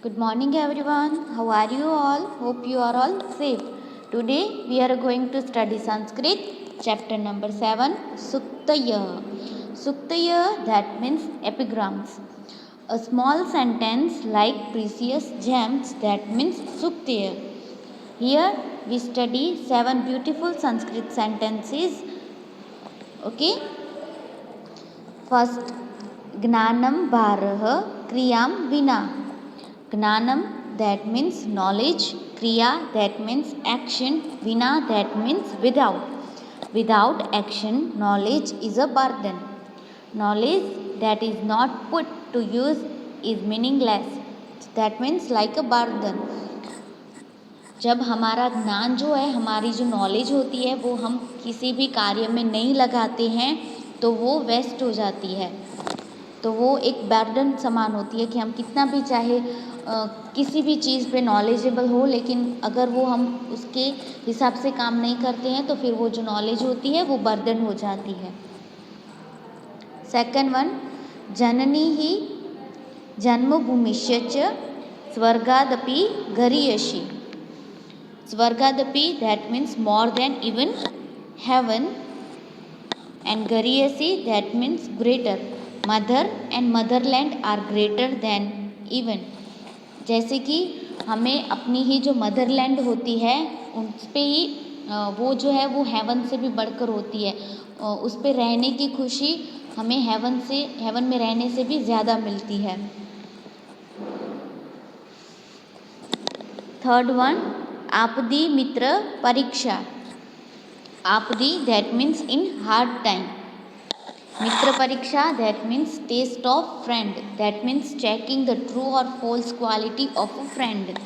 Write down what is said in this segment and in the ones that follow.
Good morning everyone. How are you all? Hope you are all safe. Today we are going to study Sanskrit chapter number 7 Suktaya. Suktaya, that means epigrams. A small sentence like precious gems, that means Suktaya. Here we study 7 beautiful Sanskrit sentences. Okay. First, Gnanam Bharah Kriyam Vina. Gnanam, that means knowledge. Kriya, that means action. Vina, that means without. Without action, knowledge is a burden. Knowledge that is not put to use is meaningless. That means like a burden. जब हमारा ज्ञान जो है, हमारी जो knowledge होती है, वो हम किसी भी कार्य में नहीं लगाते हैं तो वो वेस्ट हो जाती है, तो वो एक बर्डन समान होती है कि हम कितना भी चाहे किसी भी चीज़ पे नॉलेजेबल हो, लेकिन अगर वो हम उसके हिसाब से काम नहीं करते हैं तो फिर वो जो नॉलेज होती है वो बर्डन हो जाती है. सेकंड वन, जननी ही जन्मभूमिश्च स्वर्गादपि गरीयसी. स्वर्गादपि, that means more than even heaven, and गरीयसी, that means greater. Mother and motherland are greater than even. जैसे कि हमें अपनी ही जो मदरलैंड होती है उस पर ही वो जो है वो हेवन से भी बढ़कर होती है. उस पर रहने की खुशी हमें हेवन में रहने से भी ज़्यादा मिलती है. थर्ड वन, आपदी मित्र परीक्षा. आपदी, that means in hard time. Mitra Pariksha, that means taste of friend. That means checking the true or false quality of a friend.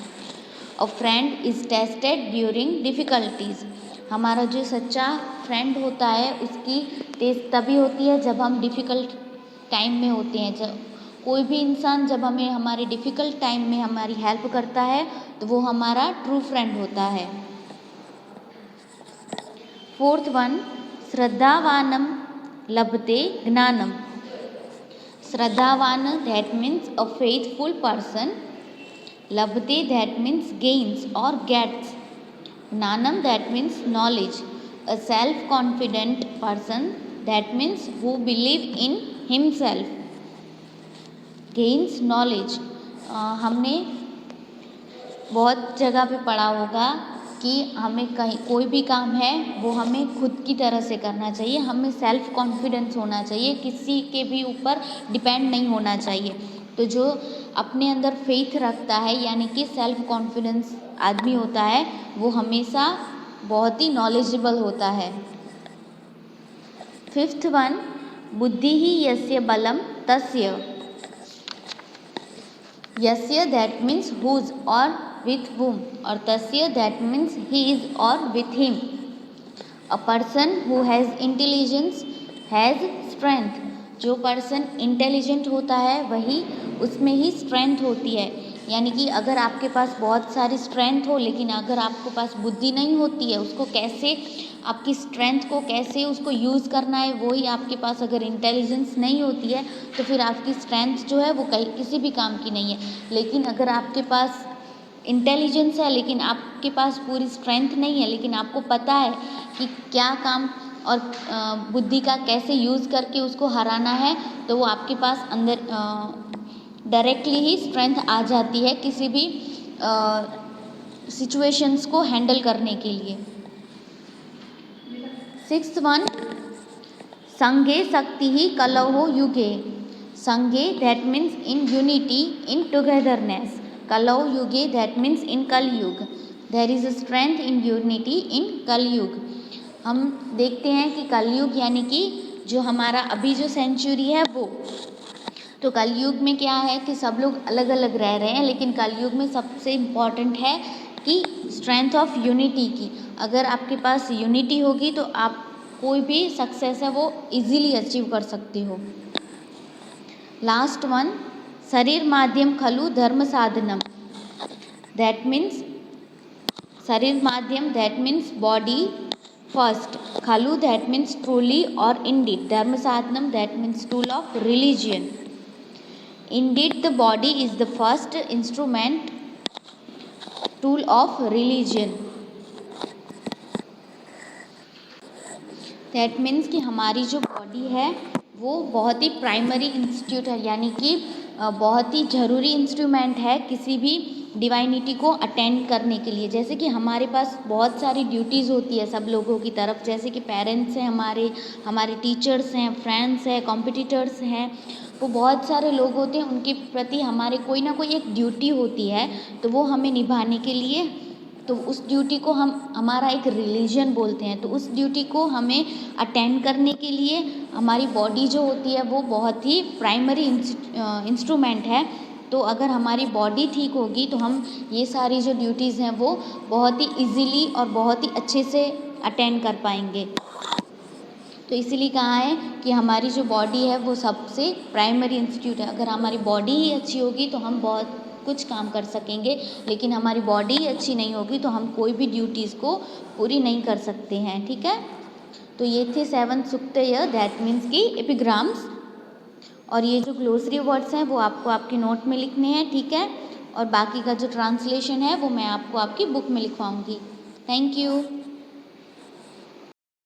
A friend is tested during difficulties. हमारा जो सच्चा friend होता है उसकी टेस्ट तभी होती है जब हम डिफ़िकल्ट टाइम में होते हैं. जब कोई भी इंसान जब हमें हमारे डिफ़िकल्ट टाइम में हमारी हेल्प करता है तो वो हमारा ट्रू फ्रेंड होता है. फोर्थ वन, श्रद्धावानम लभते ज्ञानम. श्रद्धावान, that means a faithful person. लभते, that means gains or gets. ज्ञानम, that means knowledge. A self-confident person, that means who believe in himself, gains knowledge. हमने बहुत जगह पे पढ़ा होगा कि हमें कहीं कोई भी काम है वो हमें खुद की तरह से करना चाहिए. हमें सेल्फ कॉन्फिडेंस होना चाहिए, किसी के भी ऊपर डिपेंड नहीं होना चाहिए. तो जो अपने अंदर फेथ रखता है यानी कि सेल्फ कॉन्फिडेंस आदमी होता है वो हमेशा बहुत ही नॉलेजेबल होता है. फिफ्थ वन, बुद्धि ही यस्य बलम तस्य. यस्य, दैट मीन्स हुज और with whom, और tasya, that means his or with him. A person who has intelligence has strength. जो पर्सन इंटेलिजेंट होता है वही उसमें ही स्ट्रेंथ होती है. यानी कि अगर आपके पास बहुत सारी स्ट्रेंथ हो लेकिन अगर आपके पास बुद्धि नहीं होती है, उसको कैसे आपकी स्ट्रेंथ को कैसे उसको यूज़ करना है वही आपके पास अगर इंटेलिजेंस नहीं होती है तो फिर आपकी स्ट्रेंथ जो है वो किसी भी काम की नहीं है. लेकिन अगर आपके पास इंटेलिजेंस है लेकिन आपके पास पूरी स्ट्रेंथ नहीं है, लेकिन आपको पता है कि क्या काम और बुद्धि का कैसे यूज़ करके उसको हराना है, तो वो आपके पास अंदर डायरेक्टली ही स्ट्रेंथ आ जाती है किसी भी सिचुएशंस को हैंडल करने के लिए. सिक्स्थ वन, संघे शक्ति ही कलहो युगे. संघे, that means in unity, in togetherness. कलौ युगे, that means in Kalyug. There is a strength in unity in Kalyug. हम देखते हैं कि कलयुग यानी कि जो हमारा अभी जो सेंचुरी है वो, तो कलयुग में क्या है कि सब लोग अलग अलग रह रहे हैं, लेकिन कलयुग में सबसे इम्पॉर्टेंट है कि स्ट्रेंथ ऑफ यूनिटी की. अगर आपके पास यूनिटी होगी तो आप कोई भी सक्सेस है वो इजीली अचीव कर सकते हो. लास्ट वन, शरीर माध्यम खलु धर्म साधनम. दैट मीन्स शरीर माध्यम, दैट मीन्स बॉडी फर्स्ट. खलु, दैट मीन्स ट्रूली और इंडीड. धर्म साधनम, that means tool of religion. Indeed, the body is the first instrument tool of religion. That means कि हमारी जो बॉडी है वो बहुत ही प्राइमरी इंस्टीट्यूट है, यानी कि बहुत ही ज़रूरी इंस्ट्रूमेंट है किसी भी डिवाइनिटी को अटेंड करने के लिए। जैसे कि हमारे पास बहुत सारी ड्यूटीज़ होती है सब लोगों की तरफ, जैसे कि पेरेंट्स हैं हमारे टीचर्स हैं, फ्रेंड्स हैं, कॉम्पिटिटर्स हैं, वो बहुत सारे लोग होते हैं, उनके प्रति हमारे कोई ना कोई एक ड्यूटी होती है, तो वो हमें निभाने के लिए, तो उस ड्यूटी को हम हमारा एक रिलीजन बोलते हैं। तो उस ड्यूटी को हमें अटेंड करने के लिए हमारी बॉडी जो होती है वो बहुत ही प्राइमरी इंस्ट्रूमेंट है। तो अगर हमारी बॉडी ठीक होगी तो हम ये सारी जो ड्यूटीज़ हैं वो बहुत ही इजीली और बहुत ही अच्छे से अटेंड कर पाएंगे। तो इसीलिए कहा है कि हमारी जो बॉडी है वो सबसे प्राइमरी इंस्टीट्यूट है। अगर हमारी बॉडी ही अच्छी होगी तो हम बहुत कुछ काम कर सकेंगे, लेकिन हमारी बॉडी ही अच्छी नहीं होगी तो हम कोई भी ड्यूटीज़ को पूरी नहीं कर सकते हैं। ठीक है, तो ये थे 7 सूक्तय, दैट मीन्स की एपिग्राम्स। और ये जो ग्लोसरी वर्ड्स हैं वो आपको आपके नोट में लिखने हैं। ठीक है, और बाकी का जो ट्रांसलेशन है वो मैं आपको आपकी बुक में लिखवाऊंगी। Thank you.